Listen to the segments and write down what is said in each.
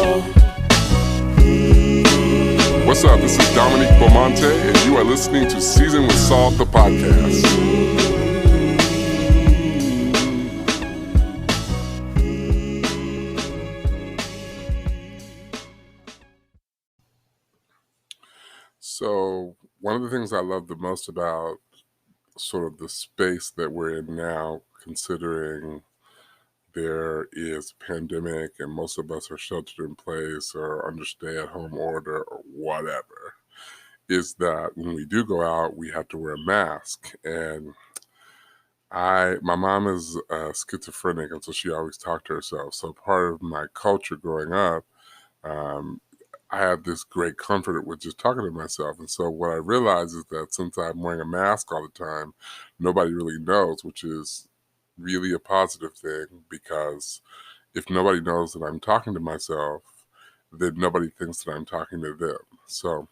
What's up? This is Dominique Beaumonte, and you are listening to Season with Salt, the podcast. So, one of the things I love the most about sort of the space that we're in now, considering there is a pandemic and most of us are sheltered in place or under stay-at-home order or whatever, is that when we do go out, we have to wear a mask. And my mom is schizophrenic, and so she always talked to herself. So part of my culture growing up, I had this great comfort with just talking to myself. And so what I realized is that since I'm wearing a mask all the time, nobody really knows, which is really a positive thing, because if nobody knows that I'm talking to myself, then nobody thinks that I'm talking to them. So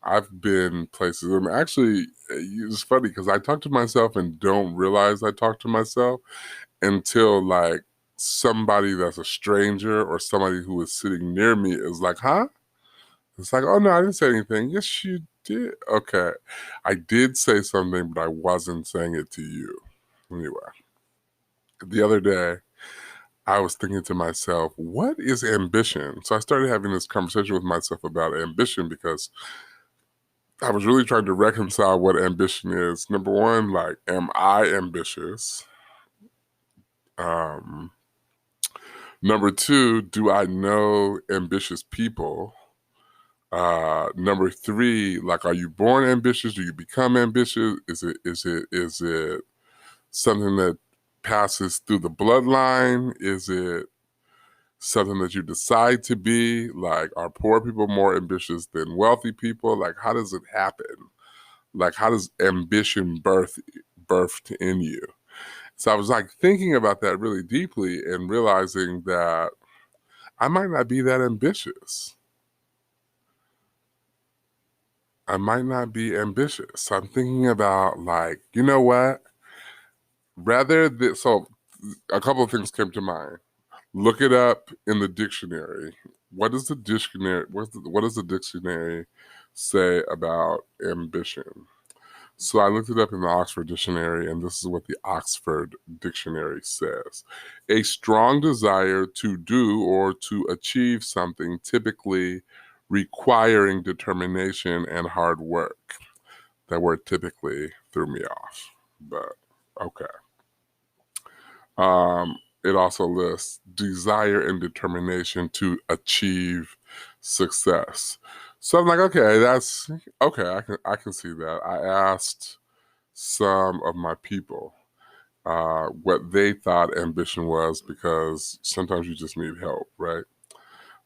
I've been places, and actually, it's funny because I talk to myself and don't realize I talk to myself until like somebody that's a stranger or somebody who is sitting near me is like, huh? It's like, oh no, I didn't say anything. Yes, you did. Okay. I did say something, but I wasn't saying it to you. Anyway, the other day, I was thinking to myself, what is ambition? So I started having this conversation with myself about ambition because I was really trying to reconcile what ambition is. Number one, like, am I ambitious? Number two, do I know ambitious people? Number three, like, are you born ambitious? Do you become ambitious? Is it something that passes through the bloodline? Is it something that you decide to be? Like, are poor people more ambitious than wealthy people? Like, how does it happen? Like, how does ambition birthed in you? So I was like thinking about that really deeply and realizing that I might not be that ambitious. I might not be ambitious. So I'm thinking about, like, you know what? So a couple of things came to mind. Look it up in the dictionary. What does the dictionary say about ambition? So I looked it up in the Oxford Dictionary, and this is what the Oxford Dictionary says. A strong desire to do or to achieve something, typically requiring determination and hard work. That word typically threw me off, but okay. It also lists desire and determination to achieve success. So I'm like, okay, that's okay. I can see that. I asked some of my people what they thought ambition was, because sometimes you just need help, right?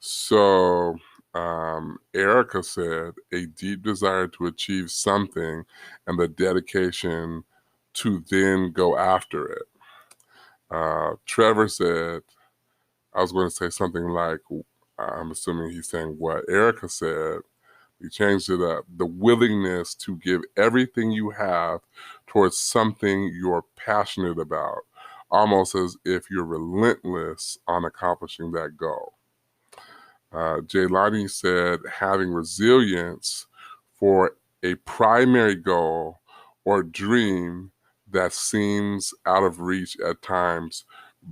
So Erica said a deep desire to achieve something and the dedication to then go after it. Trevor said, I was going to say something like, I'm assuming he's saying what Erica said. He changed it up. The willingness to give everything you have towards something you're passionate about, almost as if you're relentless on accomplishing that goal. Jaylani said having resilience for a primary goal or dream that seems out of reach at times,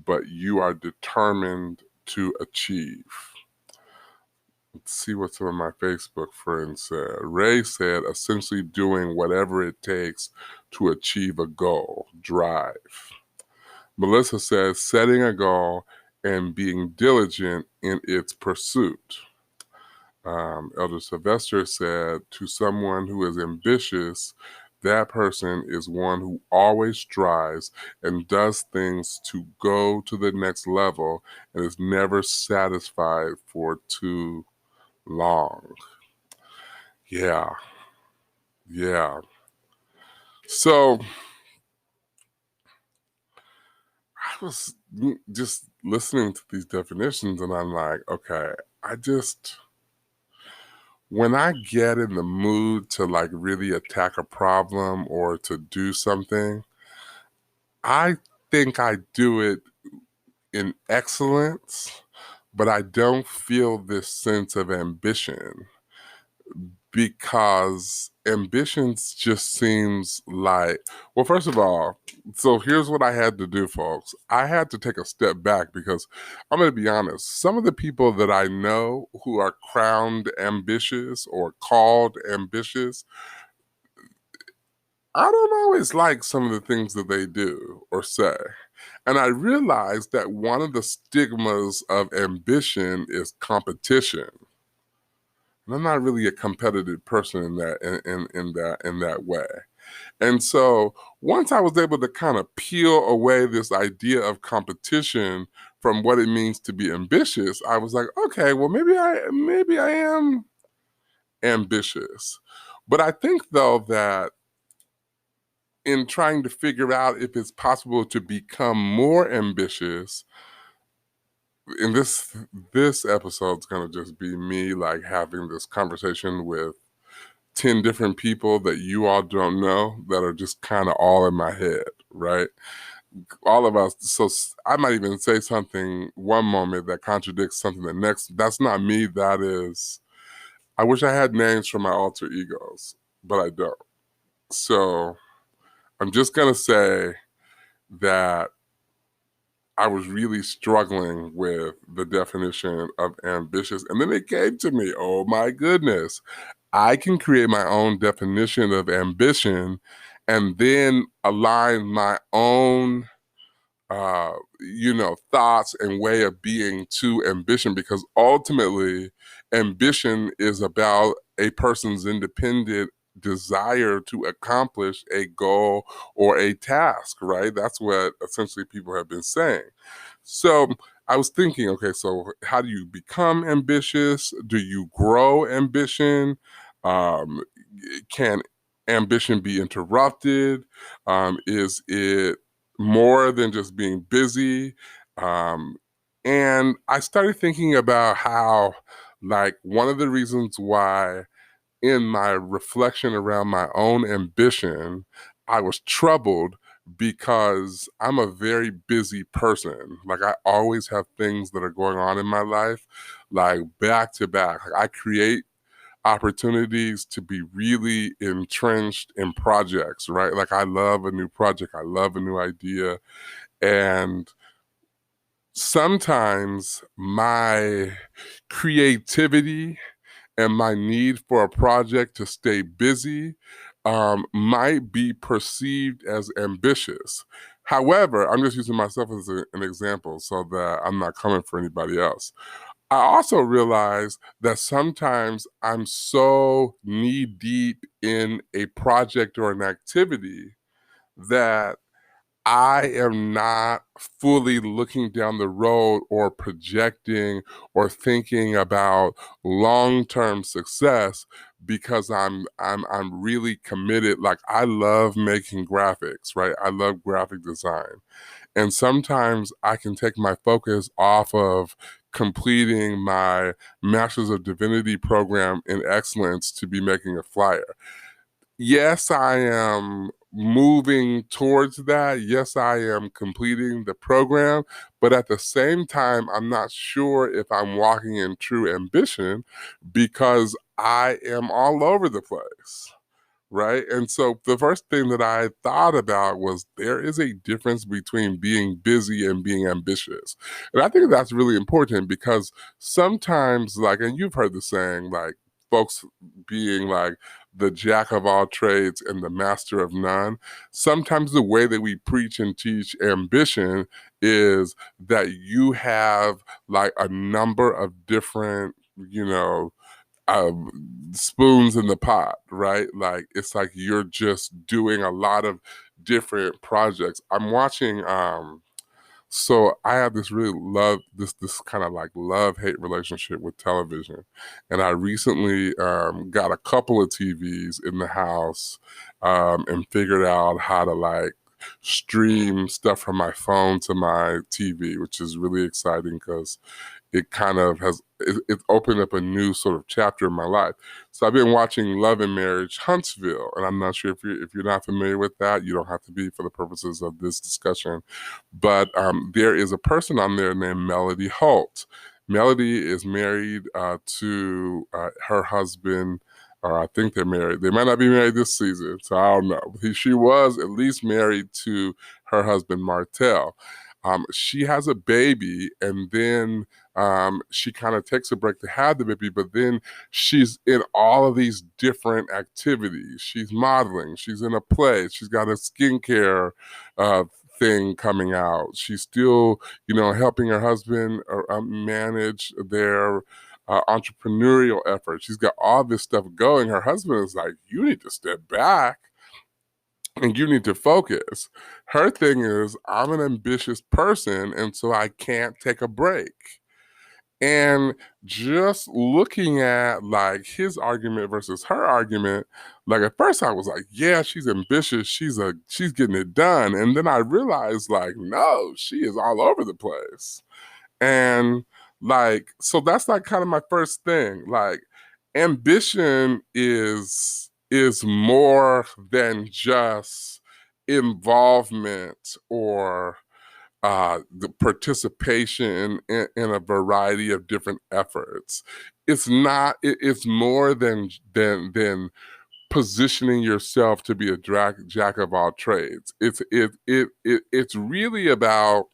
but you are determined to achieve. Let's see what some of my Facebook friends said. Ray said essentially doing whatever it takes to achieve a goal, drive. Melissa says setting a goal and being diligent in its pursuit. Elder Sylvester said, to someone who is ambitious, that person is one who always strives and does things to go to the next level and is never satisfied for too long. Yeah. So I was just listening to these definitions and I'm like, okay, when I get in the mood to like really attack a problem or to do something, I think I do it in excellence, but I don't feel this sense of ambition because ambitions just seems like, well, first of all, so here's what I had to do, folks. I had to take a step back because I'm going to be honest. Some of the people that I know who are crowned ambitious or called ambitious, I don't always like some of the things that they do or say. And I realized that one of the stigmas of ambition is competition. And I'm not really a competitive person in that way. And so once I was able to kind of peel away this idea of competition from what it means to be ambitious, I was like, okay, well maybe I am ambitious. But I think though that in trying to figure out if it's possible to become more ambitious, and this episode's gonna just be me like having this conversation with 10 different people that you all don't know that are just kind of all in my head, right? All of us. So I might even say something one moment that contradicts something the next. That's not me. That is, I wish I had names for my alter egos, but I don't. So I'm just going to say that I was really struggling with the definition of ambitious. And then it came to me, oh my goodness, I can create my own definition of ambition and then align my own thoughts and way of being to ambition, because ultimately ambition is about a person's independent desire to accomplish a goal or a task, right? That's what essentially people have been saying. So I was thinking, okay, so how do you become ambitious? Do you grow ambition? Um, can ambition be interrupted? Is it more than just being busy? Um, and I started thinking about how, like, one of the reasons why in my reflection around my own ambition, I was troubled because I'm a very busy person. Like, I always have things that are going on in my life, like back to back. Like, I create opportunities to be really entrenched in projects, right? Like, I love a new project, I love a new idea. And sometimes my creativity and my need for a project to stay busy might be perceived as ambitious. However, I'm just using myself as an example so that I'm not coming for anybody else. I also realize that sometimes I'm so knee deep in a project or an activity that I am not fully looking down the road or projecting or thinking about long-term success because I'm really committed. Like, I love making graphics, right? I love graphic design. And sometimes I can take my focus off of completing my Masters of Divinity program in excellence to be making a flyer. Yes, I am moving towards that. Yes, I am completing the program. But at the same time, I'm not sure if I'm walking in true ambition because I am all over the place. Right. And so the first thing that I thought about was there is a difference between being busy and being ambitious. And I think that's really important because sometimes, like, and you've heard the saying, like, folks being like the jack of all trades and the master of none. Sometimes the way that we preach and teach ambition is that you have like a number of different, spoons in the pot, right? Like, it's like you're just doing a lot of different projects. I'm watching so I have this really this kind of like love-hate relationship with television. And I recently got a couple of TVs in the house and figured out how to like stream stuff from my phone to my TV, which is really exciting because it kind of it opened up a new sort of chapter in my life. So I've been watching Love and Marriage Huntsville, and I'm not sure if you're not familiar with that. You don't have to be for the purposes of this discussion, but there is a person on there named Melody Holt. Melody is married to her husband, or I think they're married. They might not be married this season, so I don't know. She was at least married to her husband, Martell. She has a baby, and then she kind of takes a break to have the baby, but then she's in all of these different activities. She's modeling, she's in a play, she's got a skincare uh, thing coming out. She's still, helping her husband manage their entrepreneurial efforts. She's got all this stuff going. Her husband is like, you need to step back and you need to focus. Her thing is, I'm an ambitious person, and so I can't take a break. And just looking at like his argument versus her argument, like at first I was like, yeah, she's ambitious, she's getting it done. And then I realized like, no, she is all over the place. And like, so that's like kind of my first thing. Like, ambition is more than just involvement or the participation in a variety of different efforts. It's not. It's more than positioning yourself to be a jack of all trades. It's really about.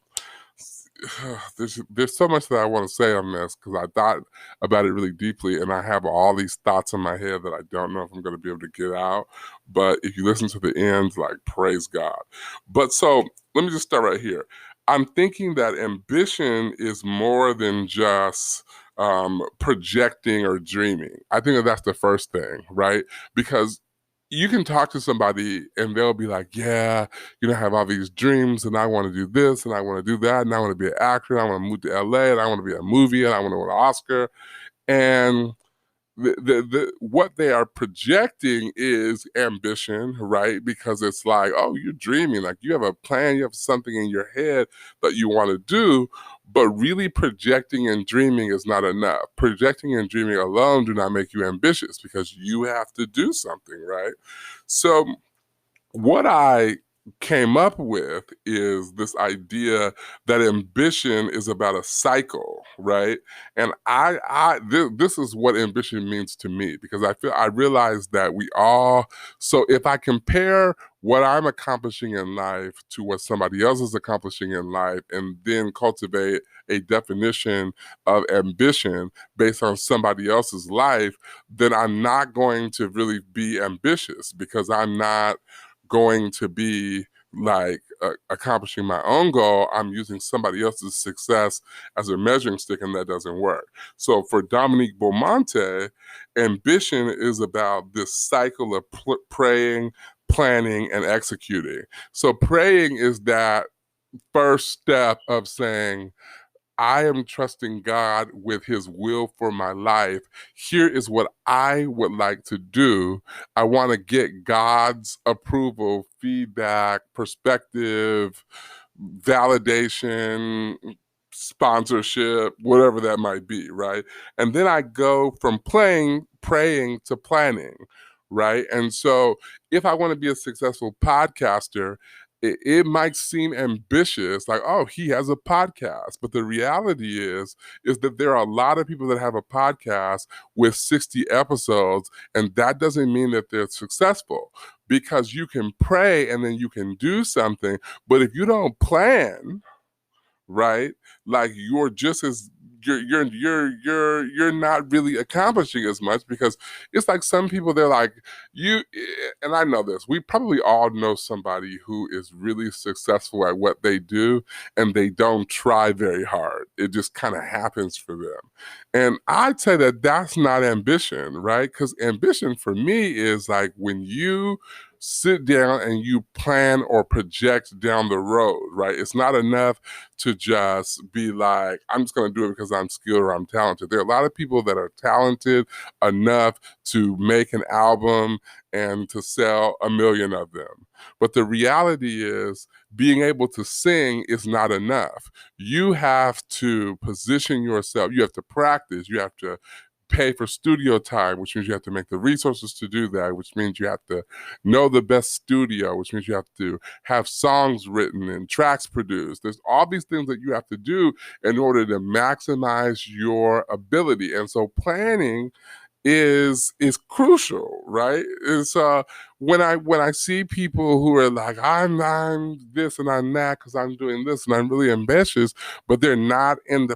There's so much that I want to say on this because I thought about it really deeply, and I have all these thoughts in my head that I don't know if I'm going to be able to get out. But if you listen to the end, like, praise God. But so let me just start right here. I'm thinking that ambition is more than just projecting or dreaming. I think that that's the first thing, right? Because you can talk to somebody and they'll be like, yeah, I have all these dreams and I want to do this and I want to do that and I want to be an actor and I want to move to LA and I want to be in a movie and I want to win an Oscar. And what they are projecting is ambition, right? Because it's like, oh, you're dreaming, like you have a plan, you have something in your head that you want to do, but really projecting and dreaming is not enough. Projecting and dreaming alone do not make you ambitious because you have to do something, right? So what I came up with is this idea that ambition is about a cycle, right? And this is what ambition means to me because I realize that we all. So if I compare what I'm accomplishing in life to what somebody else is accomplishing in life, and then cultivate a definition of ambition based on somebody else's life, then I'm not going to really be ambitious because I'm not going to be like accomplishing my own goal. I'm using somebody else's success as a measuring stick, and that doesn't work. So for Dominique Beaumonte, ambition is about this cycle of praying, planning, and executing. So praying is that first step of saying, I am trusting God with his will for my life. Here is what I would like to do. I want to get God's approval, feedback, perspective, validation, sponsorship, whatever that might be, right? And then I go from praying to planning, right? And so if I want to be a successful podcaster, it might seem ambitious, like, oh, he has a podcast. But the reality is that there are a lot of people that have a podcast with 60 episodes, and that doesn't mean that they're successful because you can pray and then you can do something. But if you don't plan, right, like you're not really accomplishing as much because it's like some people, they're like and I know this, we probably all know somebody who is really successful at what they do and they don't try very hard. It just kind of happens for them. And I'd say that that's not ambition, right? Because ambition for me is like when you sit down and you plan or project down the road, right? It's not enough to just be like, I'm just going to do it because I'm skilled or I'm talented. There are a lot of people that are talented enough to make an album and to sell 1 million of them. But the reality is being able to sing is not enough. You have to position yourself. You have to practice. You have to pay for studio time, which means you have to make the resources to do that, which means you have to know the best studio, which means you have to have songs written and tracks produced. There's all these things that you have to do in order to maximize your ability. And so planning is crucial, right? It's when I see people who are like, I'm this and I'm that because I'm doing this and I'm really ambitious, but they're not in this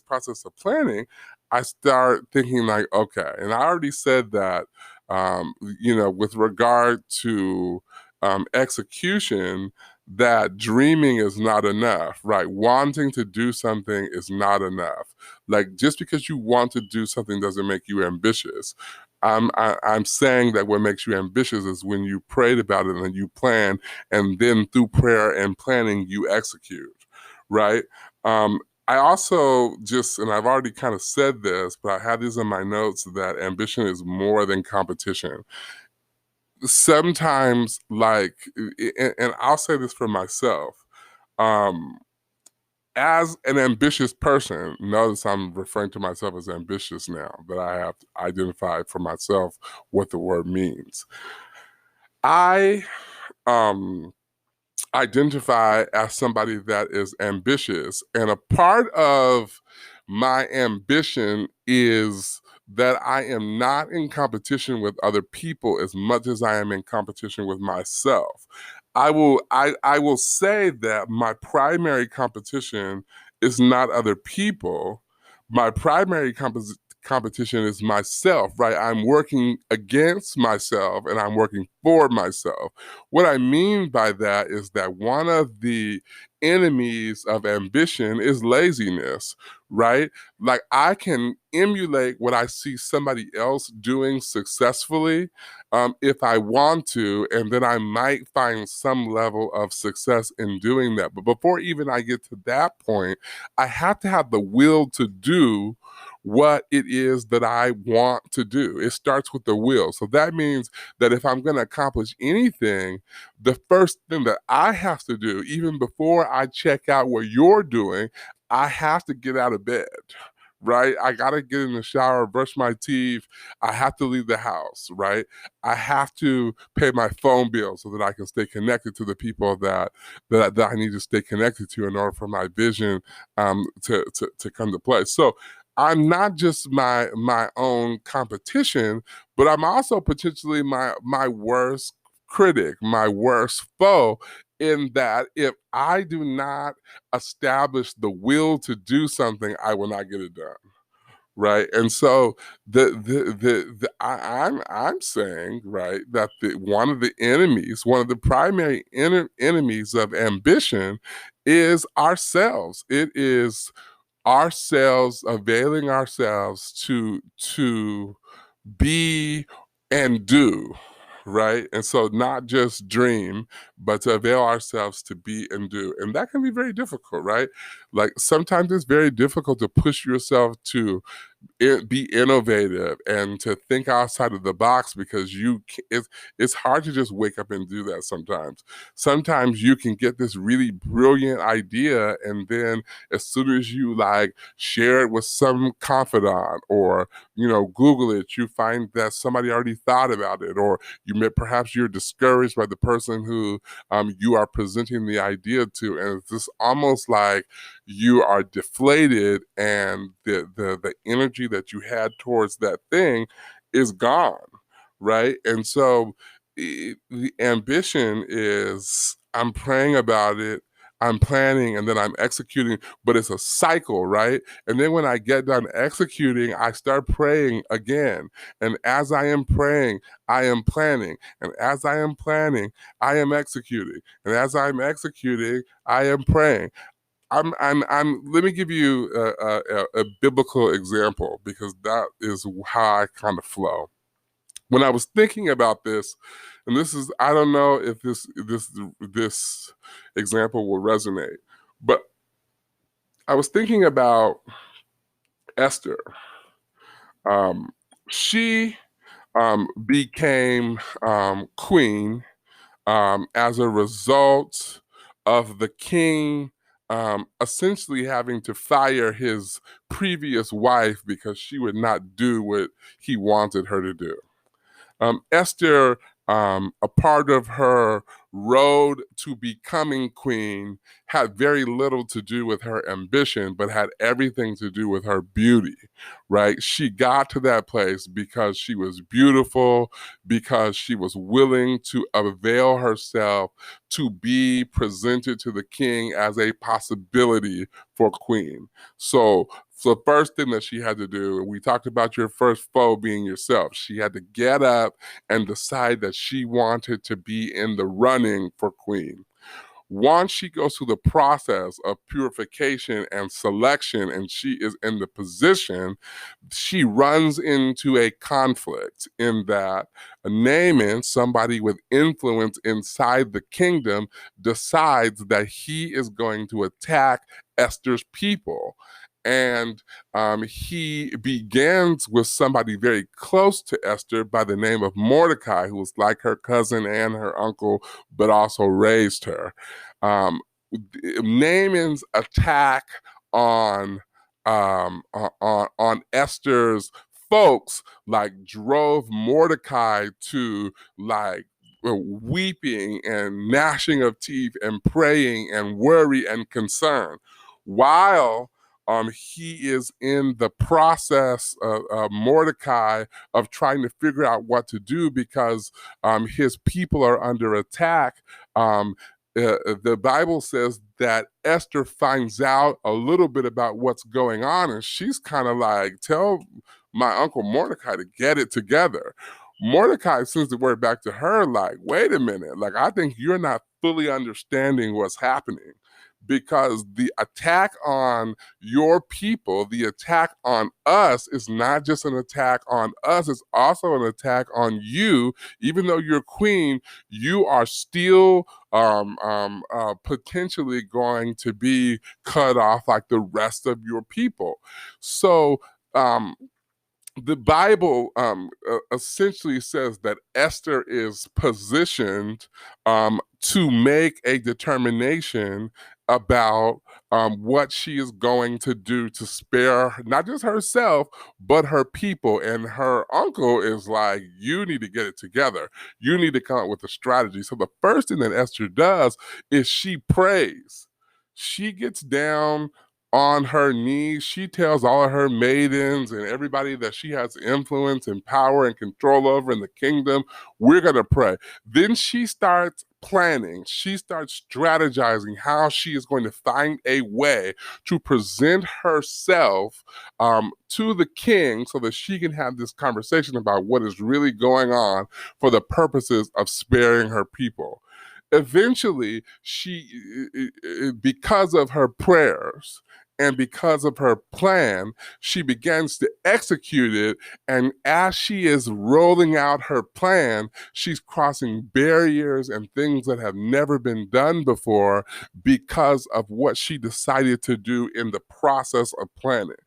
process of planning, I start thinking like, okay, and I already said that, with regard to execution, that dreaming is not enough, right? Wanting to do something is not enough. Like, just because you want to do something doesn't make you ambitious. I'm saying that what makes you ambitious is when you prayed about it and you plan, and then through prayer and planning you execute, right? Um, I also and I've already kind of said this, but I have these in my notes, that ambition is more than competition. Sometimes, like, and I'll say this for myself, um, as an ambitious person, notice I'm referring to myself as ambitious now that I have identified for myself what the word means. I um, identify as somebody that is ambitious, and a part of my ambition is that I am not in competition with other people as much as I am in competition with myself. I will say that my primary competition is not other people. My primary competition is myself, right? I'm working against myself and I'm working for myself. What I mean by that is that one of the enemies of ambition is laziness, right? Like, I can emulate what I see somebody else doing successfully, if I want to, and then I might find some level of success in doing that. But before even I get to that point, I have to have the will to do what it is that I want to do. It starts with the will. So that means that if I'm going to accomplish anything, the first thing that I have to do, even before I check out what you're doing, I have to get out of bed. Right? I got to get in the shower, brush my teeth. I have to leave the house, right? I have to pay my phone bill so that I can stay connected to the people that I need to stay connected to in order for my vision to come to play. So I'm not just my own competition, but I'm also potentially my worst critic, my worst foe, in that if I do not establish the will to do something, I will not get it done. Right. And so I'm saying, right, that one of the primary enemies of ambition is ourselves. It is ourselves, availing ourselves to be and do, right? And so not just dream, but to avail ourselves to be and do. And that can be very difficult, right? Like, sometimes it's very difficult to push yourself to be innovative and to think outside of the box, because it's hard to just wake up and do that. Sometimes you can get this really brilliant idea, and then as soon as you like share it with some confidant, or Google it, you find that somebody already thought about it, or perhaps you're discouraged by the person who you are presenting the idea to, and it's just almost like you are deflated, and the energy that you had towards that thing is gone, right? And so the ambition is, I'm praying about it, I'm planning, and then I'm executing, but it's a cycle, right? And then when I get done executing, I start praying again. And as I am praying, I am planning. And as I am planning, I am executing. And as I'm executing, I am praying. Let me give you a biblical example, because that is how I kind of flow. When I was thinking about this, and this is, I don't know if this example will resonate, but I was thinking about Esther. Um, she became queen as a result of the king essentially having to fire his previous wife because she would not do what he wanted her to do. Esther, a part of her road to becoming queen, had very little to do with her ambition, but had everything to do with her beauty, right? She got to that place because she was beautiful, because she was willing to avail herself to be presented to the king as a possibility for queen. So the first thing that she had to do, and we talked about your first foe being yourself, she had to get up and decide that she wanted to be in the running for queen. Once she goes through the process of purification and selection and she is in the position, she runs into a conflict in that Naaman, somebody with influence inside the kingdom, decides that he is going to attack Esther's people. And he begins with somebody very close to Esther by the name of Mordecai, who was like her cousin and her uncle, but also raised her. Um, Naaman's attack on on Esther's folks like drove Mordecai to like weeping and gnashing of teeth and praying and worry and concern, while he is in the process, Mordecai, of trying to figure out what to do because his people are under attack. The Bible says that Esther finds out a little bit about what's going on, and she's kind of like, tell my uncle Mordecai to get it together. Mordecai sends the word back to her like, wait a minute, like, I think you're not fully understanding what's happening, because the attack on your people, the attack on us, is not just an attack on us, it's also an attack on you. Even though you're queen, you are still potentially going to be cut off like the rest of your people. So, the Bible essentially says that Esther is positioned to make a determination about what she is going to do to spare not just herself, but her people. And her uncle is like, you need to get it together. You need to come up with a strategy. So the first thing that Esther does is she prays. She gets down on her knees. She tells all of her maidens and everybody that she has influence and power and control over in the kingdom, we're going to pray. Then she starts planning. She starts strategizing how she is going to find a way to present herself to the king so that she can have this conversation about what is really going on for the purposes of sparing her people. Eventually, because of her prayers and because of her plan, she begins to execute it. And as she is rolling out her plan, she's crossing barriers and things that have never been done before because of what she decided to do in the process of planning.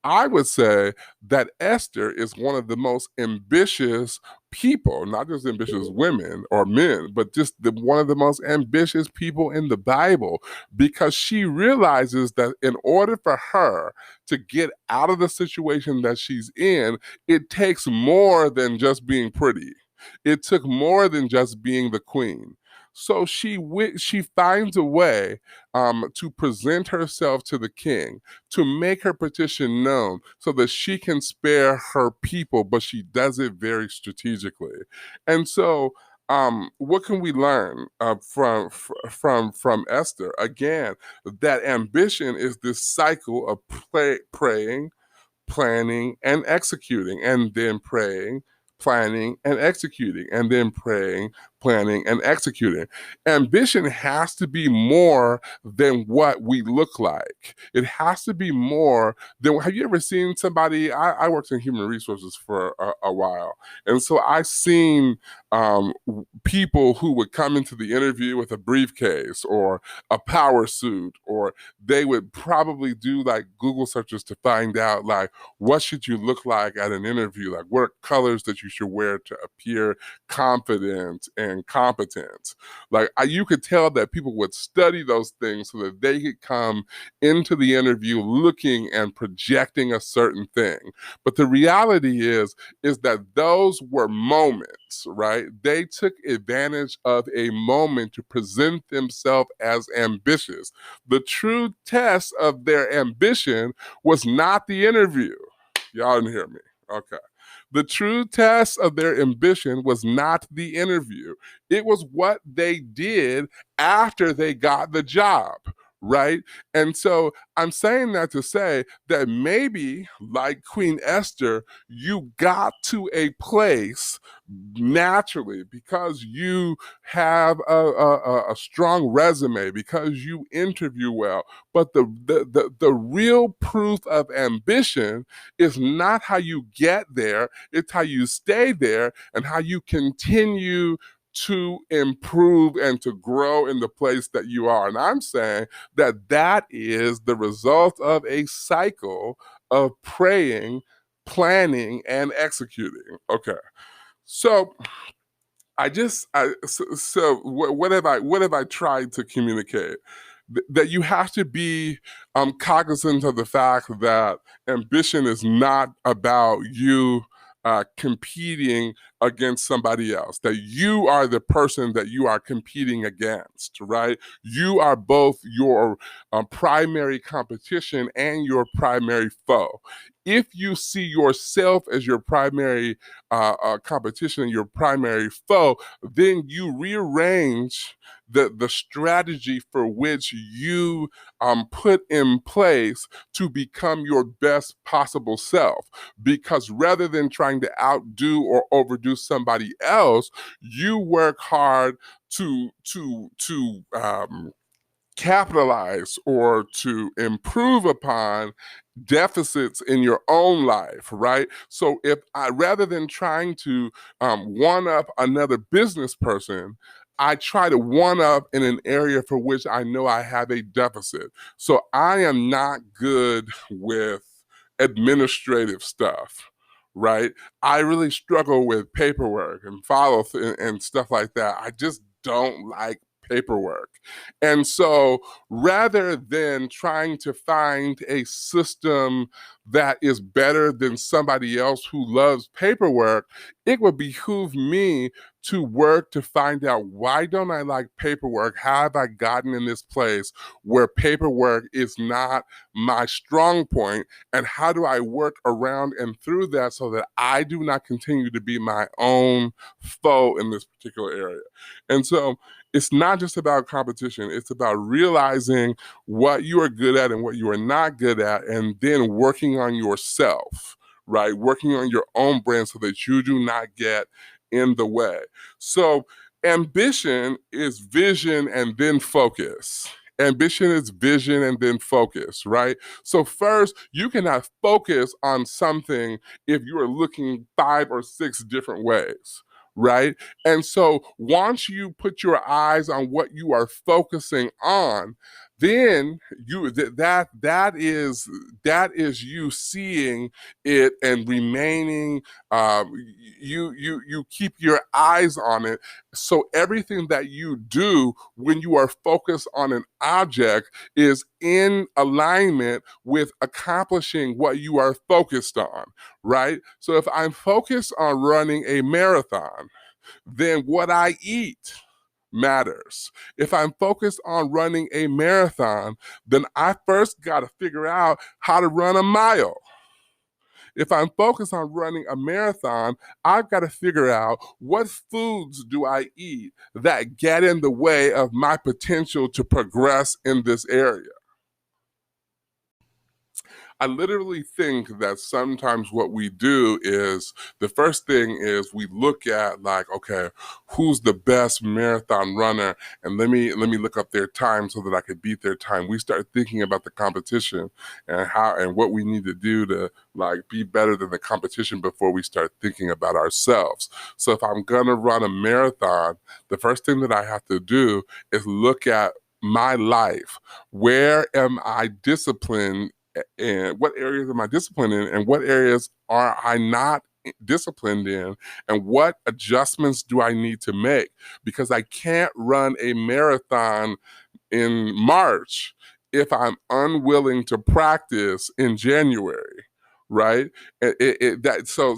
I would say that Esther is one of the most ambitious people, not just ambitious women or men, but just one of the most ambitious people in the Bible, because she realizes that in order for her to get out of the situation that she's in, it takes more than just being pretty. It took more than just being the queen. So she finds a way to present herself to the king, to make her petition known so that she can spare her people, but she does it very strategically. And so, what can we learn from Esther? Again, that ambition is this cycle of praying, planning, and executing, and then praying, planning, and executing, and then praying, planning, and executing. Ambition has to be more than what we look like. It has to be more than. Have you ever seen somebody? I worked in human resources for a while, and so I've seen people who would come into the interview with a briefcase or a power suit, or they would probably do like Google searches to find out like, what should you look like at an interview? Like, what are colors that you should wear to appear confident and competence. Like you could tell that people would study those things so that they could come into the interview looking and projecting a certain thing. But the reality is that those were moments, right? They took advantage of a moment to present themselves as ambitious. The true test of their ambition was not the interview. Y'all didn't hear me. Okay. The true test of their ambition was not the interview. It was what they did after they got the job, right? And so I'm saying that to say that maybe, like Queen Esther, you got to a place naturally because you have a strong resume, because you interview well. But the real proof of ambition is not how you get there, it's how you stay there and how you continue to improve and to grow in the place that you are. And I'm saying that that is the result of a cycle of praying, planning, and executing. Okay. So what have I tried to communicate? That you have to be cognizant of the fact that ambition is not about you competing against somebody else, that you are the person that you are competing against, right? You are both your primary competition and your primary foe. If you see yourself as your primary competition and your primary foe, then you rearrange the strategy for which you put in place to become your best possible self. Because rather than trying to outdo or overdo somebody else, you work hard to capitalize or to improve upon deficits in your own life, right? So if I, rather than trying to one up another business person, I try to one up in an area for which I know I have a deficit. So I am not good with administrative stuff, right? I really struggle with paperwork and and stuff like that. I just don't like paperwork. And so rather than trying to find a system that is better than somebody else who loves paperwork, it would behoove me to work to find out, why don't I like paperwork? How have I gotten in this place where paperwork is not my strong point? And how do I work around and through that so that I do not continue to be my own foe in this particular area? And so it's not just about competition. It's about realizing what you are good at and what you are not good at, and then working on yourself, right? Working on your own brand so that you do not get in the way. So ambition is vision and then focus. Ambition is vision and then focus, right? So first, you cannot focus on something if you are looking 5 or 6 different ways, right? And so once you put your eyes on what you are focusing on, then that is you seeing it and remaining. You keep your eyes on it. So everything that you do when you are focused on an object is in alignment with accomplishing what you are focused on, right? So if I'm focused on running a marathon, then what I eat matters. If I'm focused on running a marathon, then I first got to figure out how to run a mile. If I'm focused on running a marathon, I've got to figure out, what foods do I eat that get in the way of my potential to progress in this area. I literally think that sometimes what we do is, the first thing is we look at, like, okay, who's the best marathon runner, and let me look up their time so that I can beat their time. We start thinking about the competition and how and what we need to do to like be better than the competition before we start thinking about ourselves. So if I'm gonna run a marathon, the first thing that I have to do is look at my life. Where am I disciplined, and what areas am I disciplined in, and what areas are I not disciplined in, and what adjustments do I need to make? Because I can't run a marathon in March if I'm unwilling to practice in January, right? So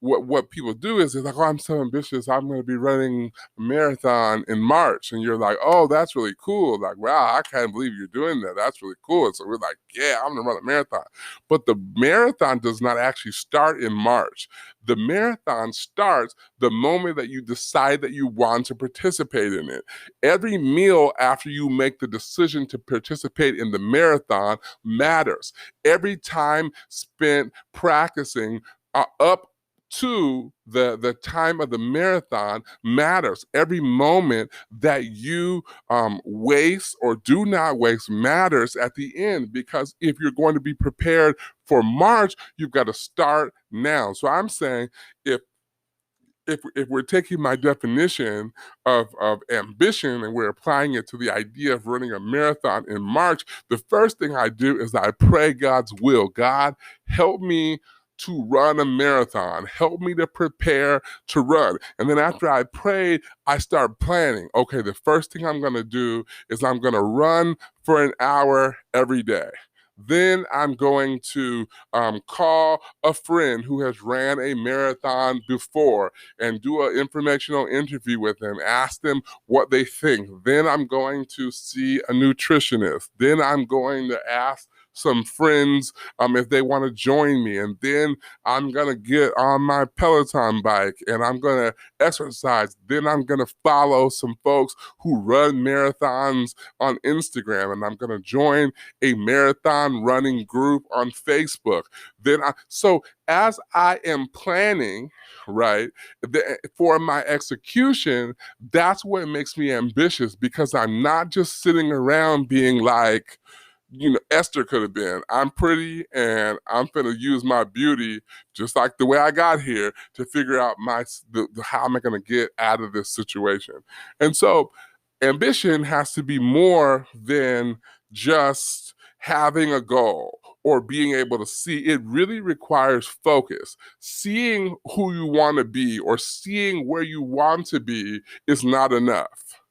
what people do is they're like, oh, I'm so ambitious, I'm going to be running a marathon in March, and you're like, oh, that's really cool. Like, wow, I can't believe you're doing that. That's really cool. So we're like, yeah, I'm going to run a marathon. But the marathon does not actually start in March. The marathon starts the moment that you decide that you want to participate in it. Every meal after you make the decision to participate in the marathon matters. Every time spent practicing up to the time of the marathon matters. Every moment that you waste or do not waste matters at the end, because if you're going to be prepared for March, you've got to start now. So I'm saying if we're taking my definition of ambition and we're applying it to the idea of running a marathon in March, the first thing I do is I pray God's will. God, help me to run a marathon. Help me to prepare to run. And then after I prayed, I start planning. Okay, the first thing I'm going to do is I'm going to run for an hour every day. Then I'm going to call a friend who has ran a marathon before and do an informational interview with them, ask them what they think. Then I'm going to see a nutritionist. Then I'm going to ask some friends if they want to join me. And then I'm going to get on my Peloton bike and I'm going to exercise. Then I'm going to follow some folks who run marathons on Instagram, and I'm going to join a marathon running group on Facebook. So as I am planning, right, for my execution, that's what makes me ambitious, because I'm not just sitting around being like, Esther could have been, I'm pretty and I'm going to use my beauty just like the way I got here to figure out how am I going to get out of this situation. And so ambition has to be more than just having a goal or being able to see. It really requires focus. Seeing who you want to be or seeing where you want to be is not enough.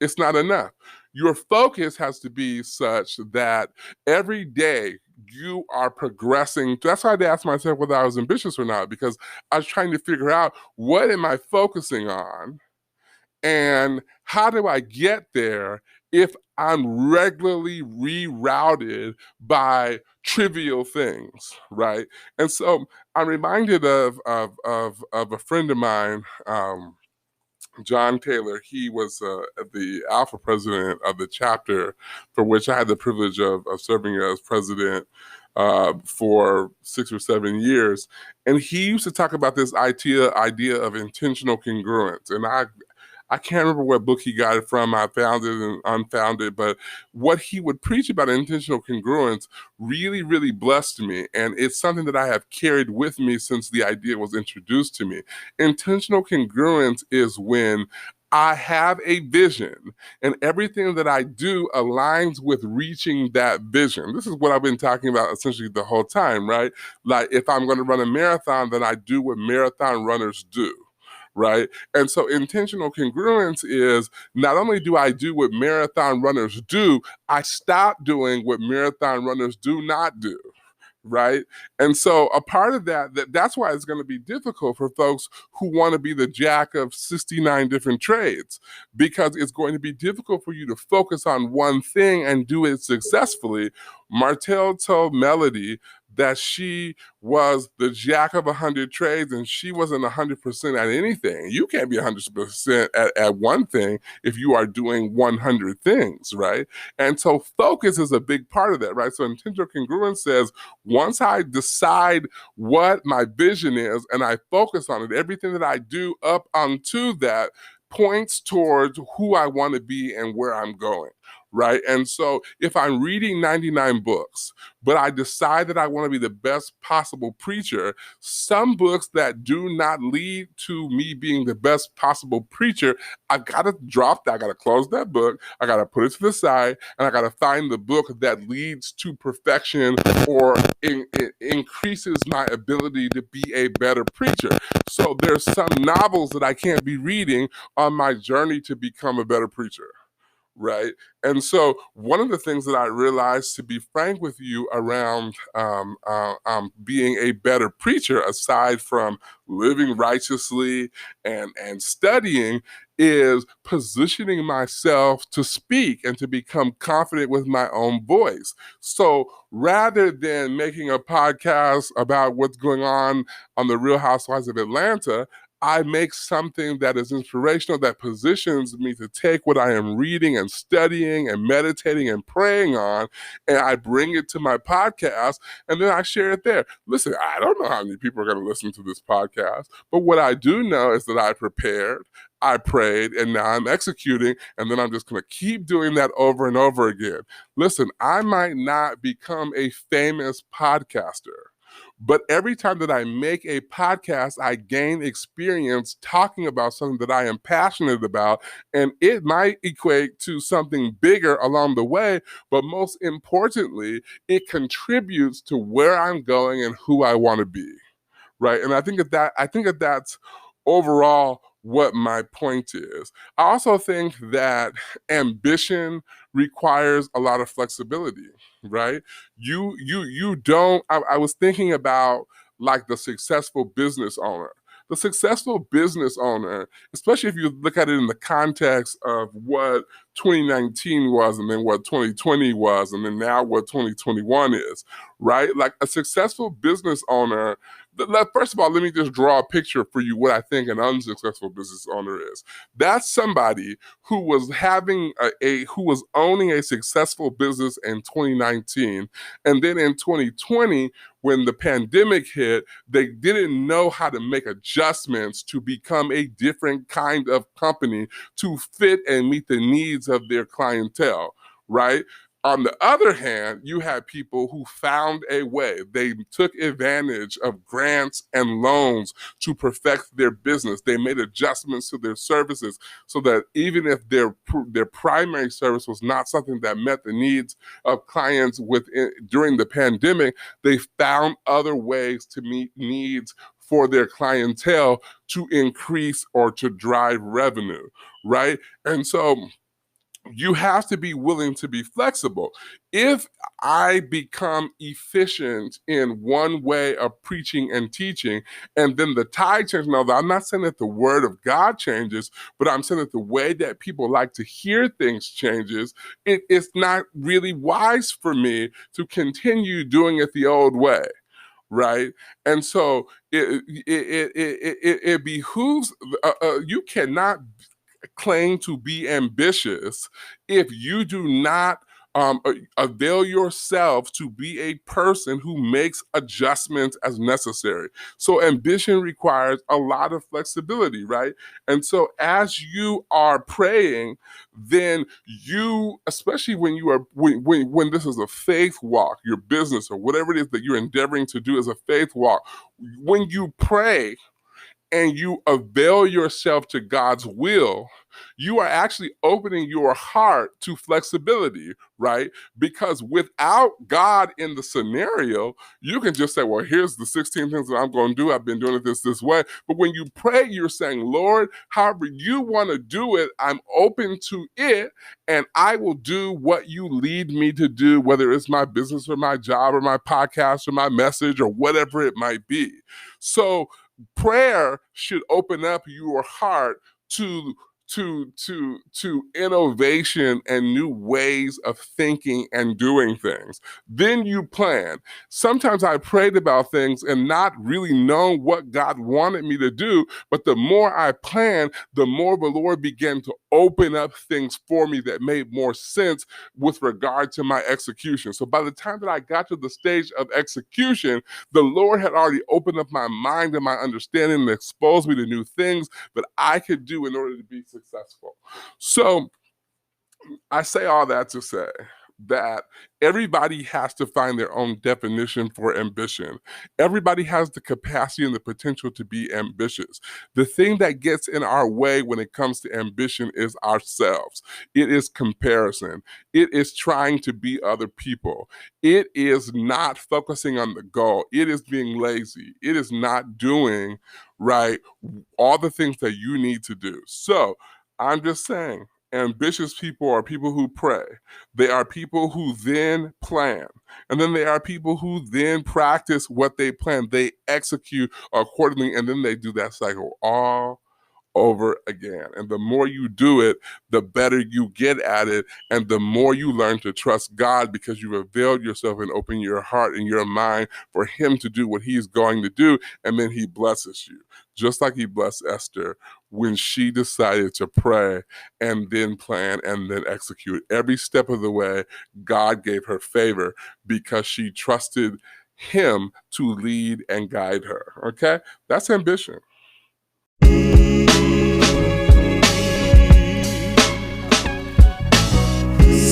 It's not enough. Your focus has to be such that every day you are progressing. That's why I asked myself whether I was ambitious or not, because I was trying to figure out, what am I focusing on and how do I get there if I'm regularly rerouted by trivial things, right? And so I'm reminded of a friend of mine, John Taylor. He was the Alpha president of the chapter for which I had the privilege of serving as president for 6 or 7 years. And he used to talk about this idea of intentional congruence. And I can't remember what book he got it from. I found it and unfound it, but what he would preach about intentional congruence really, really blessed me. And it's something that I have carried with me since the idea was introduced to me. Intentional congruence is when I have a vision and everything that I do aligns with reaching that vision. This is what I've been talking about essentially the whole time, right? Like, if I'm going to run a marathon, then I do what marathon runners do. Right? And so intentional congruence is, not only do I do what marathon runners do, I stop doing what marathon runners do not do. Right? And so a part of that's why it's going to be difficult for folks who want to be the jack of 69 different trades, because it's going to be difficult for you to focus on one thing and do it successfully. Martell told Melody that she was the jack of 100 trades and she wasn't 100% at anything. You can't be 100% at one thing if you are doing 100 things, right? And so focus is a big part of that, right? So intentional congruence says, once I decide what my vision is and I focus on it, everything that I do up onto that points towards who I want to be and where I'm going, right? And so if I'm reading 99 books, but I decide that I want to be the best possible preacher, some books that do not lead to me being the best possible preacher, I've got to drop that. I got to close that book. I got to put it to the side, and I got to find the book that leads to perfection or increases my ability to be a better preacher. So there's some novels that I can't be reading on my journey to become a better preacher. Right. And so one of the things that I realized, to be frank with you, around being a better preacher, aside from living righteously and studying, is positioning myself to speak and to become confident with my own voice. So rather than making a podcast about what's going on the Real Housewives of Atlanta, I make something that is inspirational, that positions me to take what I am reading and studying and meditating and praying on, and I bring it to my podcast, and then I share it there. Listen, I don't know how many people are going to listen to this podcast, but what I do know is that I prepared, I prayed, and now I'm executing, and then I'm just going to keep doing that over and over again. Listen, I might not become a famous podcaster, but every time that I make a podcast, I gain experience talking about something that I am passionate about, and it might equate to something bigger along the way, but most importantly, it contributes to where I'm going and who I want to be, right? And I think that that's overall what my point is. I also think that ambition requires a lot of flexibility, right? You don't. I was thinking about, like, the successful business owner. The successful business owner, especially if you look at it in the context of what 2019 was, and then what 2020 was, and then now what 2021 is, right? Like, a successful business owner, first of all, let me just draw a picture for you what I think an unsuccessful business owner is. That's somebody who was having who was owning a successful business in 2019, and then in 2020, when the pandemic hit, they didn't know how to make adjustments to become a different kind of company to fit and meet the needs of their clientele, right? On the other hand, you had people who found a way. They took advantage of grants and loans to perfect their business. They made adjustments to their services so that even if their primary service was not something that met the needs of clients during the pandemic, they found other ways to meet needs for their clientele to increase or to drive revenue, right? And so you have to be willing to be flexible. If I become efficient in one way of preaching and teaching, and then the tide changes, now I'm not saying that the word of God changes, but I'm saying that the way that people like to hear things changes, it's not really wise for me to continue doing it the old way. Right. And so it behooves, you cannot claim to be ambitious if you do not avail yourself to be a person who makes adjustments as necessary. So ambition requires a lot of flexibility, right? And so as you are praying, then you, especially when you are when this is a faith walk, your business or whatever it is that you're endeavoring to do is a faith walk, when you pray and you avail yourself to God's will, you are actually opening your heart to flexibility, right? Because without God in the scenario, you can just say, well, here's the 16 things that I'm going to do. I've been doing it this way. But when you pray, you're saying, Lord, however you want to do it, I'm open to it, and I will do what you lead me to do, whether it's my business or my job or my podcast or my message or whatever it might be. So prayer should open up your heart to innovation and new ways of thinking and doing things. Then you plan. Sometimes I prayed about things and not really knowing what God wanted me to do, but the more I planned, the more the Lord began to open up things for me that made more sense with regard to my execution. So by the time that I got to the stage of execution, the Lord had already opened up my mind and my understanding and exposed me to new things that I could do in order to be successful. So I say all that to say that everybody has to find their own definition for ambition. Everybody has the capacity and the potential to be ambitious. The thing that gets in our way when it comes to ambition is ourselves. It is comparison. It is trying to be other people. It is not focusing on the goal. It is being lazy. It is not doing, right, all the things that you need to do. So I'm just saying, ambitious people are people who pray. They are people who then plan. And then they are people who then practice what they plan. They execute accordingly, and then they do that cycle all over again. And the more you do it, the better you get at it, and the more you learn to trust God because you've availed yourself and opened your heart and your mind for Him to do what He's going to do, and then He blesses you. Just like He blessed Esther when she decided to pray and then plan and then execute. Every step of the way, God gave her favor because she trusted Him to lead and guide her. Okay? That's ambition.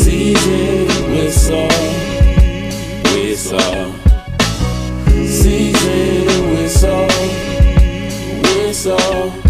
Season whistle, whistle. Season whistle, whistle.